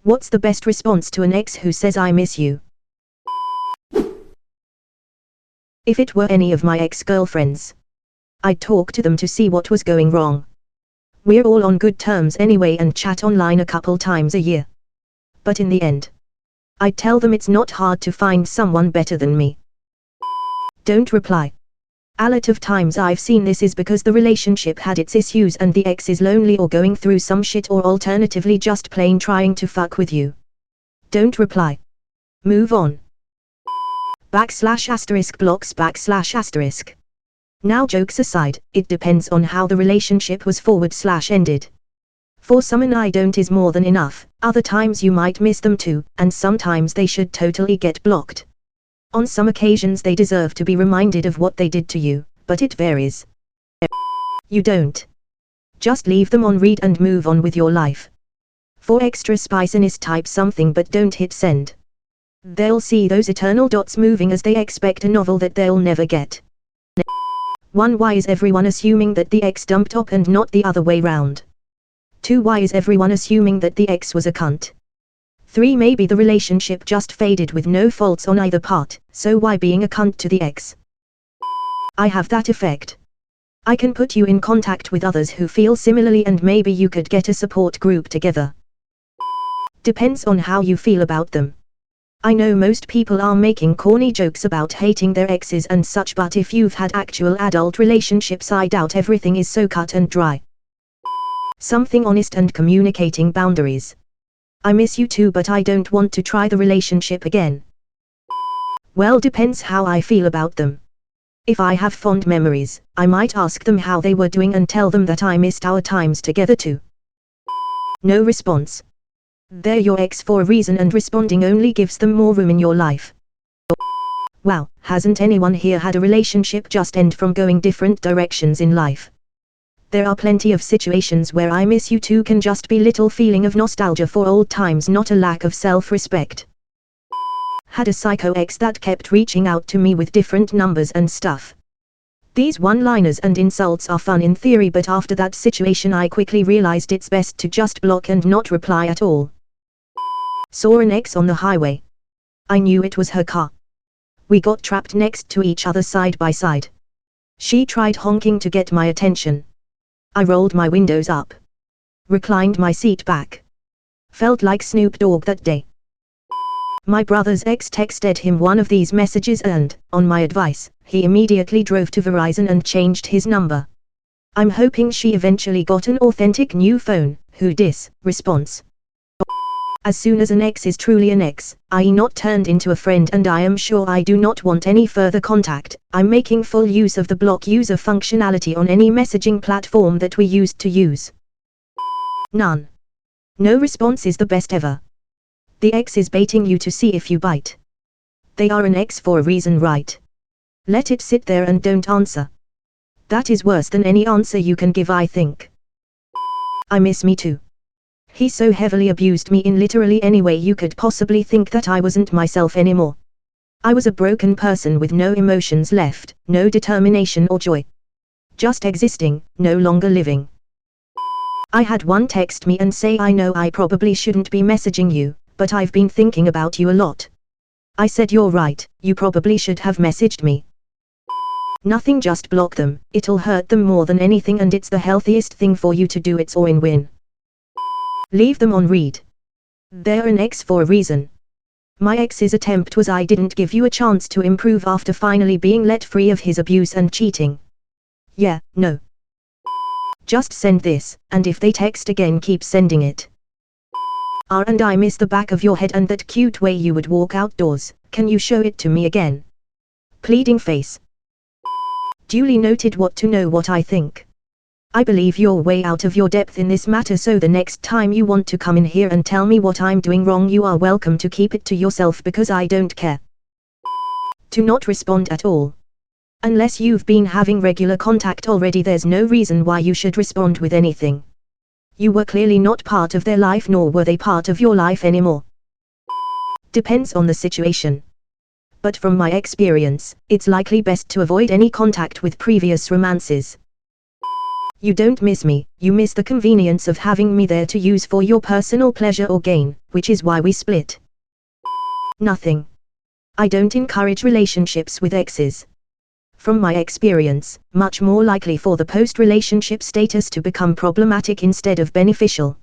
What's the best response to an ex who says I miss you? If it were any of my ex-girlfriends, I'd talk to them to see what was going wrong. We're all on good terms anyway and chat online a couple times a year. But in the end, I'd tell them it's not hard to find someone better than me. Don't reply. A lot of times I've seen this is because the relationship had its issues and the ex is lonely or going through some shit, or alternatively just plain trying to fuck with you. Don't reply. Move on. / blocks / Now jokes aside, it depends on how the relationship was / ended. For some an I don't is more than enough, other times you might miss them too, and sometimes they should totally get blocked. On some occasions they deserve to be reminded of what they did to you, but it varies. You don't. Just leave them on read and move on with your life. For extra spiciness type something but don't hit send. They'll see those eternal dots moving as they expect a novel that they'll never get. 1. Why is everyone assuming that the ex dumped up and not the other way round? 2. Why is everyone assuming that the ex was a cunt? 3. Maybe the relationship just faded with no faults on either part, so why being a cunt to the ex? I have that effect. I can put you in contact with others who feel similarly and maybe you could get a support group together. Depends on how you feel about them. I know most people are making corny jokes about hating their exes and such, but if you've had actual adult relationships I doubt everything is so cut and dry. Something honest and communicating boundaries. I miss you too, but I don't want to try the relationship again. Well, depends how I feel about them. If I have fond memories, I might ask them how they were doing and tell them that I missed our times together too. No response. They're your ex for a reason and responding only gives them more room in your life. Wow, hasn't anyone here had a relationship just end from going different directions in life? There are plenty of situations where I miss you too can just be little feeling of nostalgia for old times, not a lack of self-respect. Had a psycho ex that kept reaching out to me with different numbers and stuff. These one-liners and insults are fun in theory, but after that situation I quickly realized it's best to just block and not reply at all. Saw an ex on the highway. I knew it was her car. We got trapped next to each other side by side. She tried honking to get my attention. I rolled my windows up. Reclined my seat back. Felt like Snoop Dogg that day. My brother's ex texted him one of these messages and, on my advice, he immediately drove to Verizon and changed his number. I'm hoping she eventually got an authentic new phone. Who dis? Response. As soon as an ex is truly an ex, i.e. not turned into a friend, and I am sure I do not want any further contact, I'm making full use of the block user functionality on any messaging platform that we used to use. None. No response is the best ever. The ex is baiting you to see if you bite. They are an ex for a reason, right? Let it sit there and don't answer. That is worse than any answer you can give, I think. I miss me too. He so heavily abused me in literally any way you could possibly think that I wasn't myself anymore. I was a broken person with no emotions left, no determination or joy. Just existing, no longer living. I had one text me and say, I know I probably shouldn't be messaging you, but I've been thinking about you a lot. I said, you're right, you probably should have messaged me. Nothing, just block them, it'll hurt them more than anything and it's the healthiest thing for you to do, it's all in win. Leave them on read. They're an ex for a reason. My ex's attempt was I didn't give you a chance to improve after finally being let free of his abuse and cheating. Yeah, no. Just send this, and if they text again keep sending it. And I miss the back of your head and that cute way you would walk outdoors, can you show it to me again? Pleading face. Duly noted. What to know what I think. I believe you're way out of your depth in this matter, so the next time you want to come in here and tell me what I'm doing wrong, you are welcome to keep it to yourself because I don't care. To not respond at all. Unless you've been having regular contact already, there's no reason why you should respond with anything. You were clearly not part of their life, nor were they part of your life anymore. Depends on the situation. But from my experience, it's likely best to avoid any contact with previous romances. You don't miss me, you miss the convenience of having me there to use for your personal pleasure or gain, which is why we split. Nothing. I don't encourage relationships with exes. From my experience, much more likely for the post-relationship status to become problematic instead of beneficial.